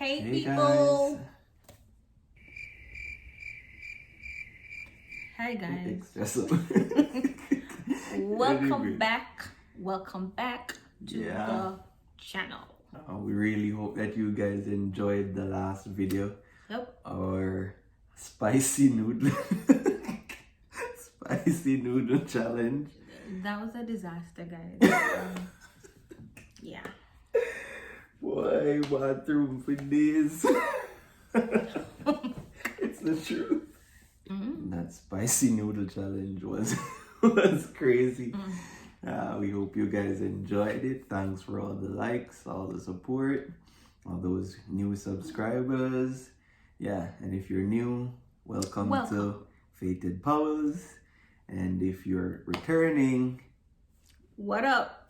Hey Hey people! guys. Hi guys. So, Welcome anyway, back. Welcome back to yeah, the channel. we really hope that you guys enjoyed the last video, Yep. our spicy noodle, spicy noodle challenge. That was a disaster, guys. Yeah. Why bathroom for this? It's the truth. That spicy noodle challenge was was crazy. We hope you guys enjoyed it. Thanks for all the likes, all the support, all those new subscribers. Yeah, and if you're new, welcome to Fated Powers. And if you're returning, What up?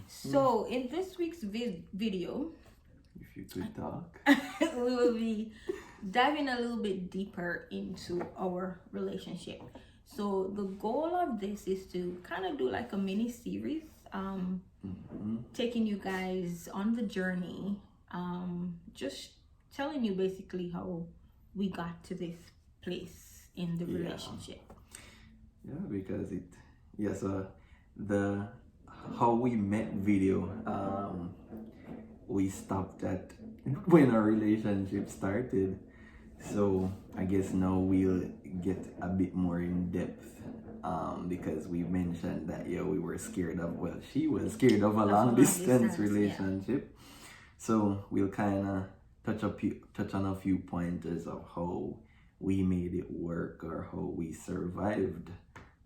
So, in this week's video, if you could talk, we will be diving a little bit deeper into our relationship. So the goal of this is to kind of do like a mini series, taking you guys on the journey, just telling you basically how we got to this place in the relationship. Yeah, because so the how we met video, we stopped at when our relationship started. So I guess now we'll get a bit more in depth, because we mentioned that we were scared of, well, she was scared of a long distance relationship. So we'll kind of touch on a few pointers of how we made it work or how we survived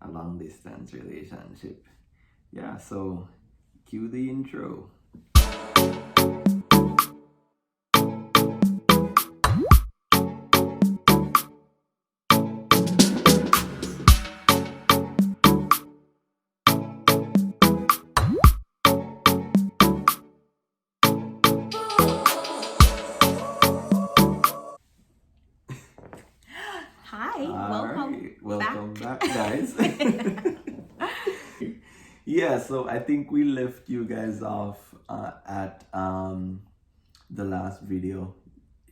a long distance relationship. Yeah, so cue the intro. Hi, welcome back guys. Yeah, so I think we left you guys off at the last video.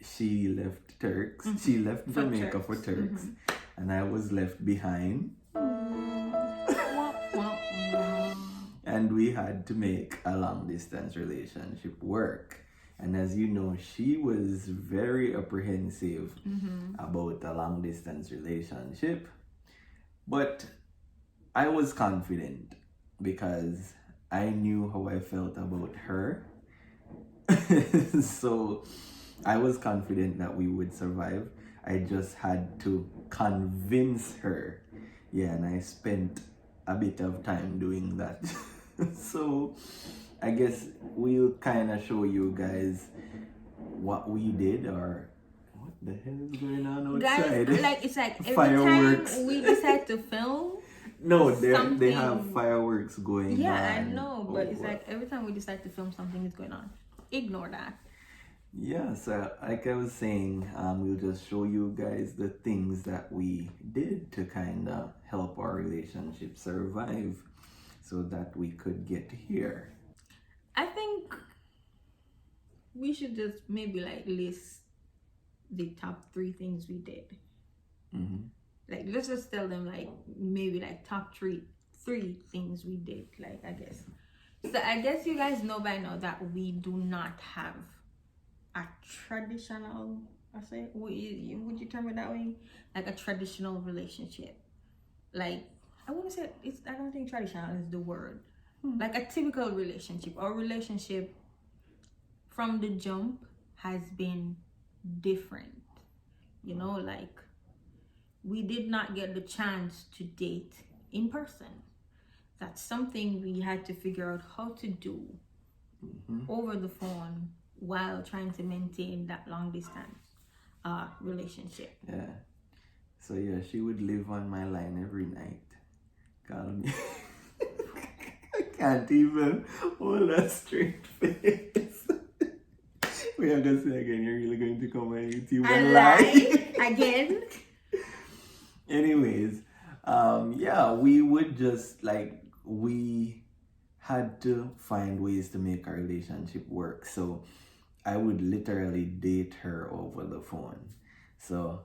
She left Turks. She left Jamaica for Turks, and I was left behind. And we had to make a long distance relationship work. And as you know, she was very apprehensive about a long distance relationship. But I was confident because I knew how I felt about her. So I was confident that we would survive. I just had to convince her. Yeah, and I spent a bit of time doing that. So I guess we'll kind of show you guys what we did, or what the hell is going on outside? Guys, like it's like every fireworks. time we decide to film. No, they have fireworks going on. Yeah, I know, but it's like every time we decide to film, something is going on. Ignore that. Yeah, so like I was saying, we'll just show you guys the things that we did to kind of help our relationship survive so that we could get here. I think we should just maybe like list the top 3 things we did. Like, let's just tell them like maybe like top three things we did. Like, I guess. So I guess you guys know by now that we do not have a traditional, would you term it that way? Like a traditional relationship. Like, I wouldn't say I don't think traditional is the word. Like a typical relationship. Our relationship from the jump has been different. You know, like we did not get the chance to date in person. That's something we had to figure out how to do over the phone while trying to maintain that long distance relationship. Yeah. So yeah, she would live on my line every night. Call me. I can't even hold a straight face. We are gonna say again, you're really going to come on YouTube and lie again. Anyways, yeah, we would just like, we had to find ways to make our relationship work. So I would literally date her over the phone. So,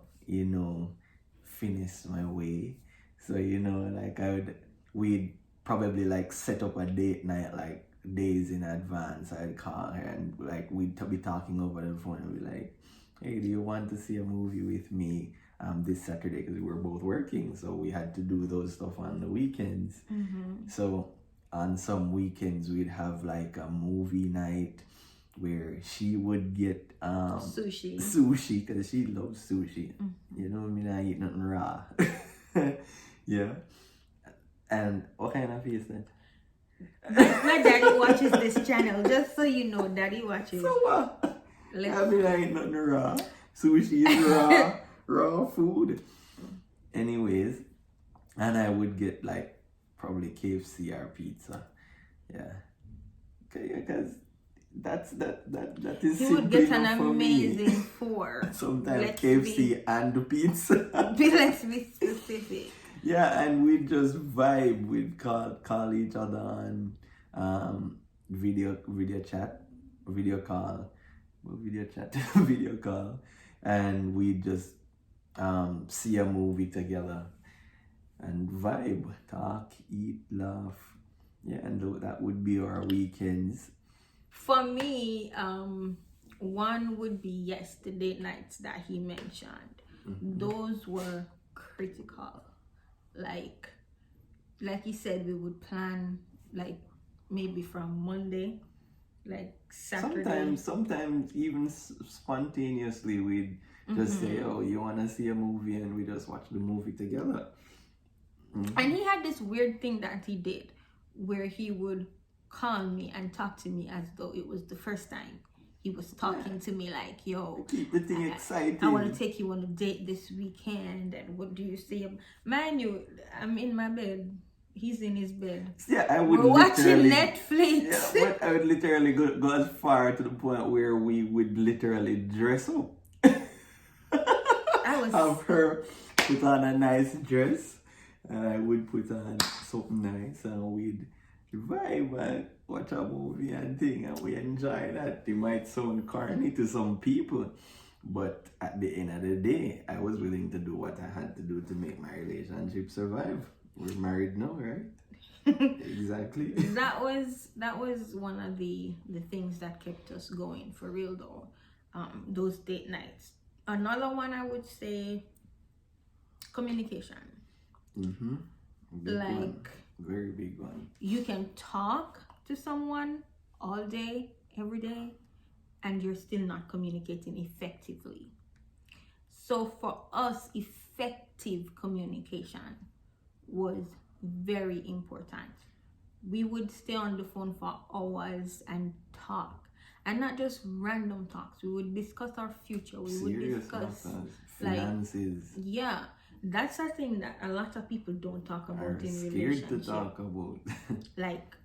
finish my way. So, like we'd probably like set up a date night like days in advance. I'd call her and like we'd be talking over the phone and be like, hey, do you want to see a movie with me this Saturday? Because we were both working, so we had to do those stuff on the weekends. So on some weekends we'd have like a movie night where she would get sushi because she loves sushi. You know, me not eat nothing raw. Yeah. And what kind of fish that? My daddy watches this channel, just so you know. Daddy watches. So what? I mean, I ain't nothing raw. Sushi is raw food. Anyways, and I would get like probably KFC or pizza. Yeah. Because that is he would get an for amazing me. four. Sometimes KFC and pizza. Let's be specific. Yeah, and we'd just vibe. We'd call each other on video call, and we'd just see a movie together and vibe, talk, eat, laugh. Yeah, and that would be our weekends. For me, one would be the date nights that he mentioned. Those were critical. Like he said, we would plan like maybe from Monday, like Saturday. Sometimes even spontaneously we'd just say, oh, you want to see a movie, and we just watch the movie together. And he had this weird thing that he did where he would call me and talk to me as though it was the first time he was talking to me, like, yo, keep the thing exciting. I want to take you on a date this weekend, and what do you say? Mind you, I'm in my bed, he's in his bed. Yeah, we're watching Netflix. Yeah, but I would literally go as far to the point where we would literally dress up. Have her put on a nice dress, and I would put on something nice, and we'd vibe and watch a movie and thing, and we enjoy that. It might sound corny to some people, but at the end of the day, I was willing to do what I had to do to make my relationship survive. We're married now, right? Exactly. That was one of the things that kept us going, for real though. Those date nights. Another one, I would say, communication. Big one. Very big one. You can talk to someone all day, every day, and you're still not communicating effectively. So for us, effective communication was very important. We would stay on the phone for hours and talk. And not just random talks. We would discuss our future. We would discuss finances. Like, yeah, that's a thing that a lot of people don't talk about in relationships. Scared to talk about. Like,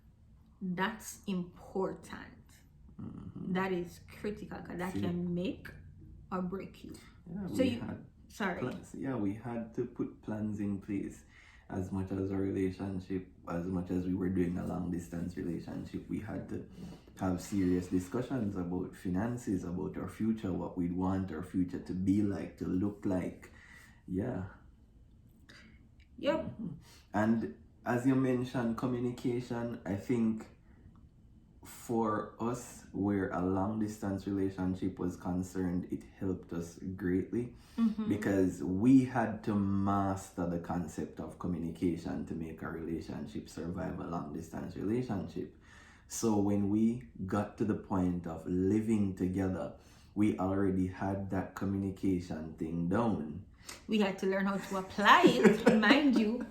that's important. That is critical, because that can make or break you. Yeah, we had to put plans in place. As much as our relationship, as much as we were doing a long distance relationship, we had to have serious discussions about finances, about our future, what we'd want our future to be like, to look like. Yeah. Yep. And as you mentioned, communication, I think for us, where a long distance relationship was concerned, it helped us greatly because we had to master the concept of communication to make a relationship survive a long distance relationship. So when we got to the point of living together, we already had that communication thing down. We had to learn how to apply it, mind you.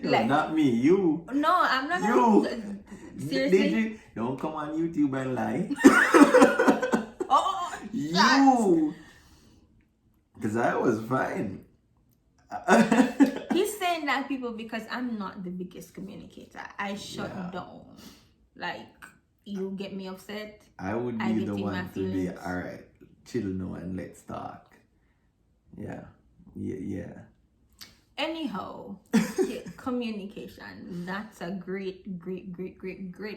No, like, not me, you. No, I'm not. You. Seriously? Don't come on YouTube and lie. Oh, you. Because I was fine. He's saying that, people, because I'm not the biggest communicator. I shut down. Like, you get me upset, I would be the one to be, all right, chill now and let's talk. Yeah. Anyhow, communication, that's a great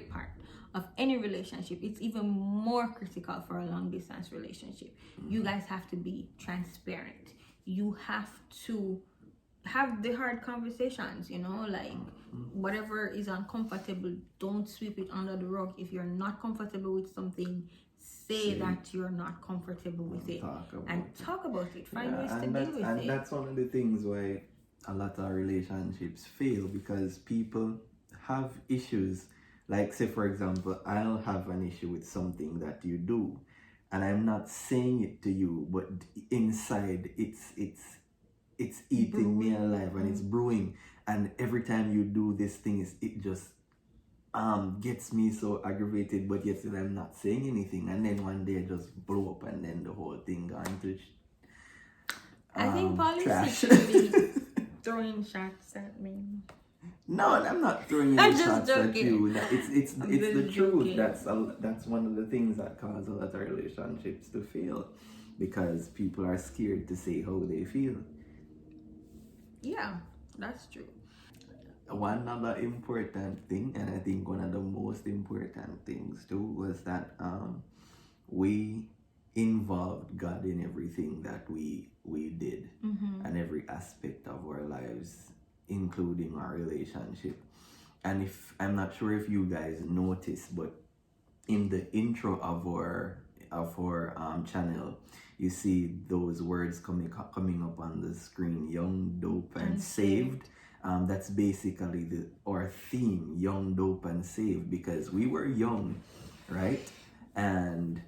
part of any relationship. It's even more critical for a long distance relationship. You guys have to be transparent. You have to have the hard conversations, like whatever is uncomfortable, don't sweep it under the rug. If you're not comfortable with something, say that you're not comfortable with it, talk about it. Find ways to deal with it. And that's one of the things why a lot of relationships fail, because people have issues. Like, say for example, I'll have an issue with something that you do, and I'm not saying it to you, but inside it's eating me alive, and it's brewing. And every time you do this thing, it just gets me so aggravated, but yet still I'm not saying anything, and then one day it just blow up, and then the whole thing gone to I think policy should be throwing shots at me. No, I'm not throwing any shots at you. It's the truth. Joking. That's one of the things that cause a lot of relationships to fail, because people are scared to say how they feel. Yeah, that's true. One other important thing, and I think one of the most important things too, was that we involved God in everything that we did, and every aspect of our lives, including our relationship. And if I'm not sure if you guys noticed, but in the intro of our channel, you see those words coming up on the screen: young, dope, and saved. That's basically our theme: young, dope, and saved, because we were young, right? And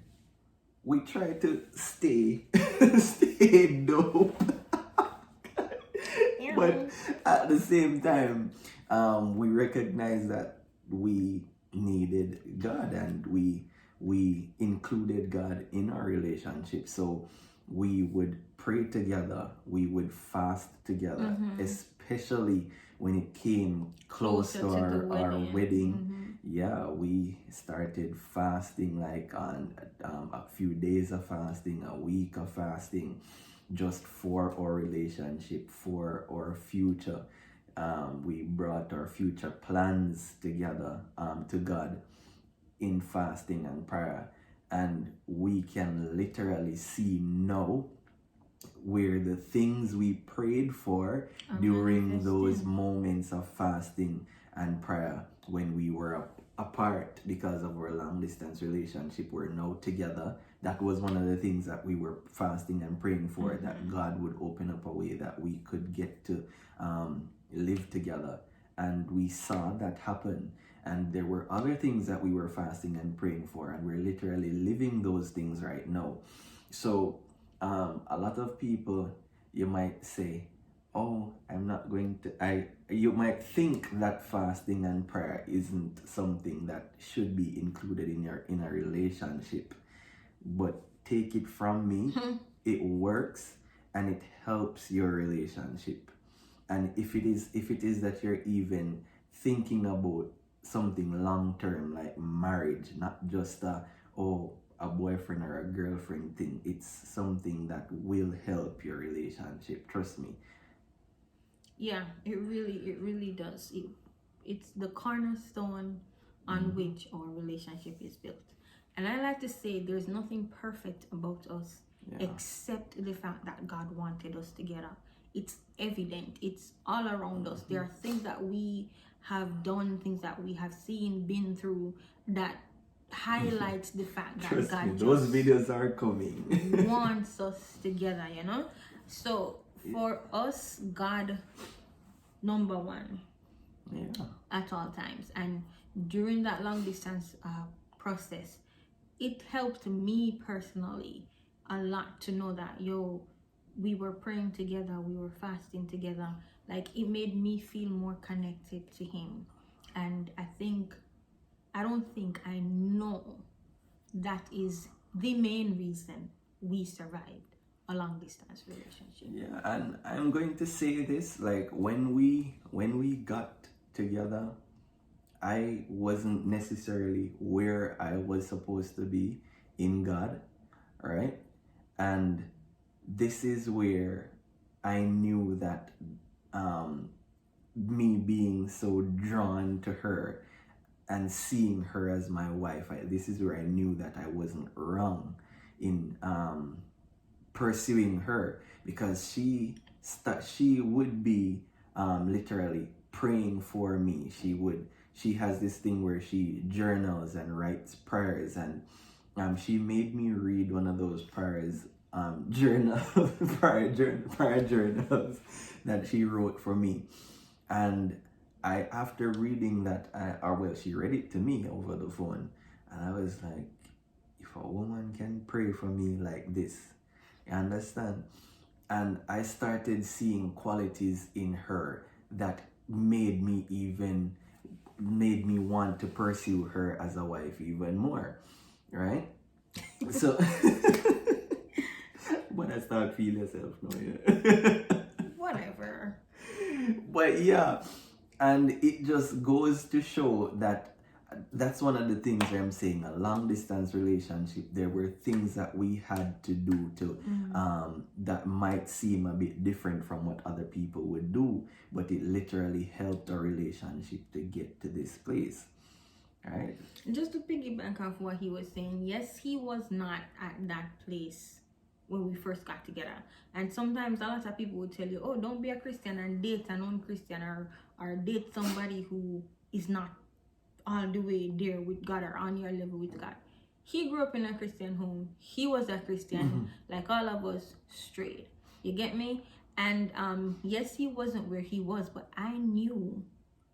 we try to stay dope. But at the same time, we recognize that we needed God, and we included God in our relationship. So we would pray together, we would fast together, especially when it came close to our wedding. Yeah, we started fasting, like on a few days of fasting, a week of fasting, just for our relationship, for our future. We brought our future plans together to God in fasting and prayer, and we can literally see now where the things we prayed for during those moments of fasting and prayer, when we were apart because of our long distance relationship, we're now together. That was one of the things that we were fasting and praying for, that God would open up a way that we could get to live together. And we saw that happen. And there were other things that we were fasting and praying for, and we're literally living those things right now. So a lot of people, you might say, oh, I'm not going to, you might think that fasting and prayer isn't something that should be included in a relationship. But take it from me, it works, and it helps your relationship. And if it is that you're even thinking about something long term, like marriage, not just a boyfriend or a girlfriend thing, it's something that will help your relationship, trust me. Yeah, it really does. It's the cornerstone on which our relationship is built. And I like to say there's nothing perfect about us except the fact that God wanted us together. It's evident. It's all around us. There are things that we have done, things that we have seen, been through, that highlights the fact that Trust God me, those videos are coming. wants us together, So for us, God, number one, at all times. And during that long distance process, it helped me personally a lot to know that we were praying together, we were fasting together. Like, it made me feel more connected to him. And I know that is the main reason we survived a long distance relationship. Yeah, and I'm going to say this, like, when we got together, I wasn't necessarily where I was supposed to be in God, right? And this is where I knew that me being so drawn to her and seeing her as my wife, this is where I knew that I wasn't wrong in pursuing her, because she would be literally praying for me. She has this thing where she journals and writes prayers, and she made me read one of those prayers prayer journals that she wrote for me. And after reading that, she read it to me over the phone, and I was like, if a woman can pray for me like this, you understand? And I started seeing qualities in her that made me want to pursue her as a wife even more, right? So, when I start feeling yourself now, yeah. Whatever. But yeah, and it just goes to show that that's one of the things I'm saying. A long distance relationship, there were things that we had to do to that might seem a bit different from what other people would do, but it literally helped our relationship to get to this place, right? Just to piggyback off what he was saying, yes, he was not at that place when we first got together. And sometimes a lot of people would tell you, oh, don't be a Christian and date a non-Christian, or date somebody who is not all the way there with God or on your level with God. He grew up in a Christian home. He was a Christian, like all of us, straight. You get me? And yes, he wasn't where he was, but I knew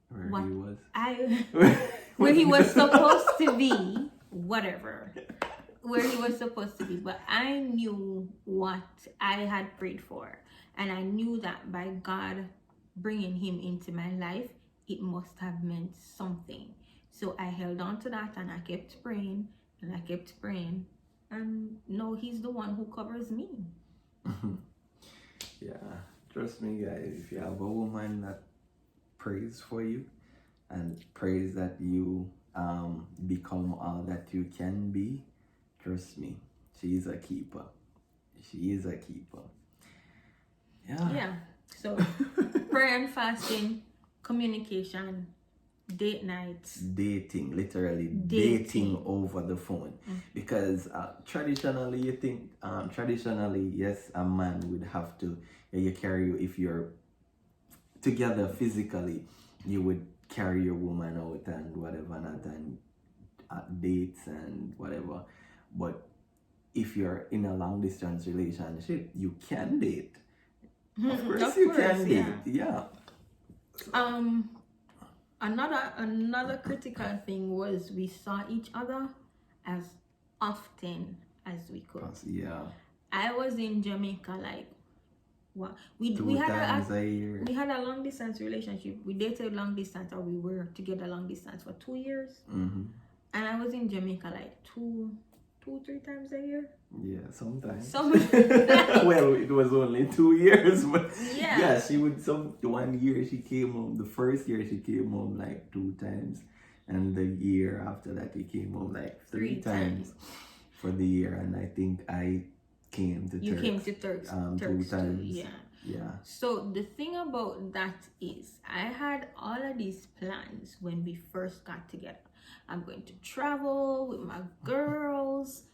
where he was. Where he was supposed to be, whatever. Where he was supposed to be. But I knew what I had prayed for. And I knew that by God bringing him into my life, it must have meant something. So I held on to that, and I kept praying, and I kept praying. And no, he's the one who covers me. Yeah, trust me, guys. If you have a woman that prays for you and prays that you become all that you can be, trust me, she is a keeper. She is a keeper. Yeah. So prayer and fasting, communication, date nights, dating, literally dating over the phone. Because traditionally, you think yes, a man would have to carry you. If you're together physically, you would carry your woman out and whatever, not and dates and whatever. But if you're in a long distance relationship, you can date. Of course, you can date. Yeah. Another critical thing was we saw each other as often as we could. Yeah. I was in Jamaica like what we had a year. We had a long distance relationship. We dated long distance, or we were together long distance for 2 years. And I was in Jamaica like 2-3 times a year. Yeah, sometimes. Well, it was only 2 years, but yeah, she would 1 year she came home. The first year she came home like 2 times, and the year after that he came home like 3 times for the year. And I think I came to Turks. You came to Turks 2 times. Yeah. So the thing about that is, I had all of these plans when we first got together. I'm going to travel with my girls.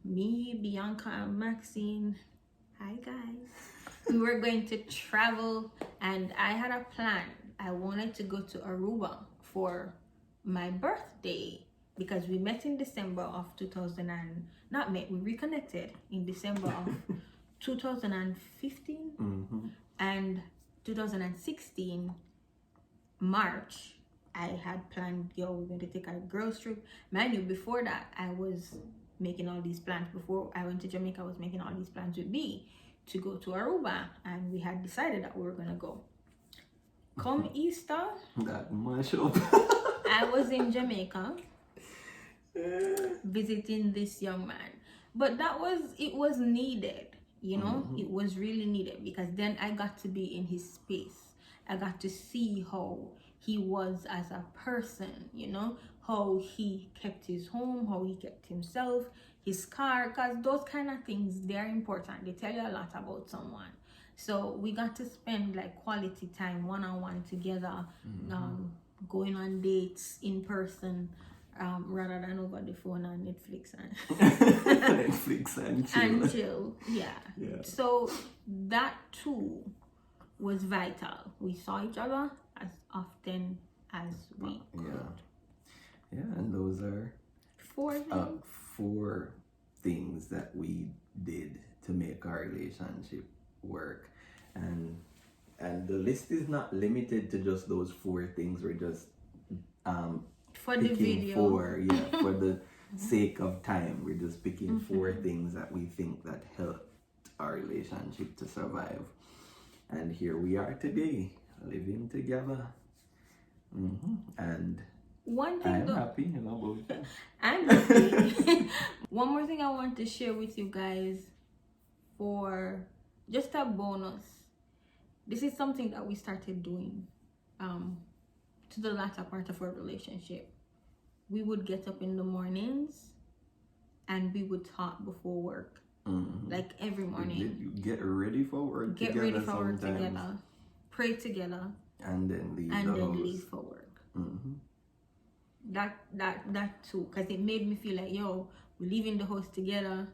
Me, Bianca, and Maxine. Hi guys. We were going to travel, and I had a plan. I wanted to go to Aruba for my birthday, because we met in December of 2000 and not met, we reconnected in December of 2015, and 2016 March I had planned, we're going to take a girls trip. Mind you, before that I was making all these plans. Before I went to Jamaica, I was making all these plans with B to go to Aruba, and we had decided that we were gonna go. Come Easter, that much up. I was in Jamaica visiting this young man, but it was needed, it was really needed, because then I got to be in his space. I got to see how he was as a person, how he kept his home, how he kept himself, his car, because those kind of things, they're important. They tell you a lot about someone. So we got to spend like quality time one-on-one together, going on dates in person, rather than over the phone on Netflix and Netflix and chill. and chill. Yeah. So that too was vital. We saw each other as often as we could. Yeah, and those are 4 things. 4 things that we did to make our relationship work, and the list is not limited to just those 4 things. We're just For the video. 4, for the sake of time. We're just picking 4 things that we think that helped our relationship to survive. And here we are today, living together. And one thing I'm happy. About that. I'm happy. One more thing I want to share with you guys, for just a bonus. This is something that we started doing to the latter part of our relationship. We would get up in the mornings and we would talk before work. Like every morning. You get ready for work Get together ready for work sometimes. together. Pray together. And then leave And the then house. leave for work. That too, because it made me feel like, yo, we're leaving the house together,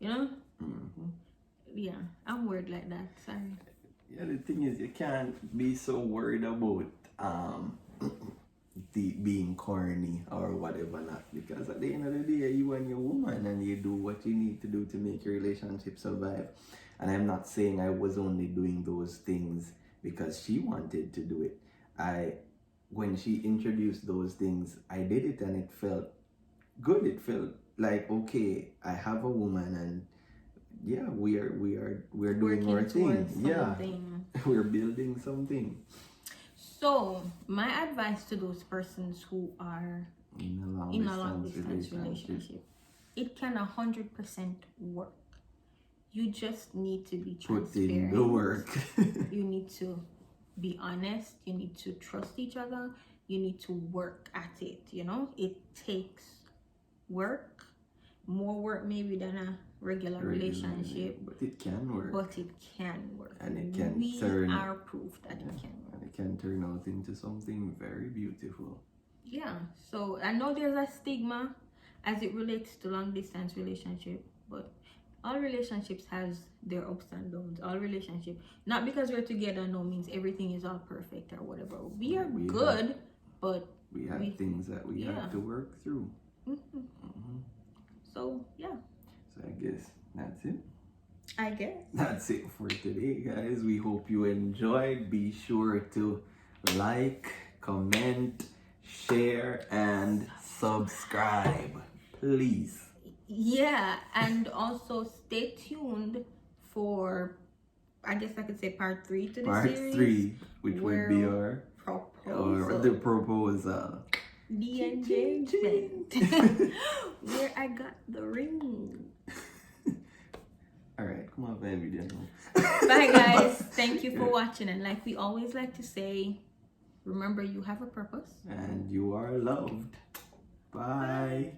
you know. Yeah, I'm worried like that. Sorry. Yeah, the thing is, you can't be so worried about the being corny or whatever, not, because at the end of the day, you and your woman, and you do what you need to do to make your relationship survive. And I'm not saying I was only doing those things because she wanted to do it. When she introduced those things, I did it and it felt good. It felt like, okay, I have a woman, and yeah, we're doing our thing. Yeah, we're building something. So my advice to those persons who are in a long distance relationship, it can 100% work. You just need to be transparent. Put in the work. You need to be honest. You need to trust each other. You need to work at it. You know, it takes work, more work maybe than a regular relationship, but it can work. And it can we turn. are proof that it can work. And it can turn out into something very beautiful. Yeah. So I know there's a stigma as it relates to long distance relationship, but all relationships has their ups and downs. All relationships, not because we're together no means everything is all perfect or whatever. We are good, but we have things that we have to work through. So yeah. So I guess that's it. That's it for today, guys. We hope you enjoyed. Be sure to like, comment, share, and subscribe, please. Yeah, and also stay tuned for, I guess I could say, part 3 to the series. Part 3, which would be our proposal. The engagement. Where I got the ring. Alright, come on, baby. Bye, guys. Thank you for watching. And like we always like to say, remember, you have a purpose. And you are loved. Bye.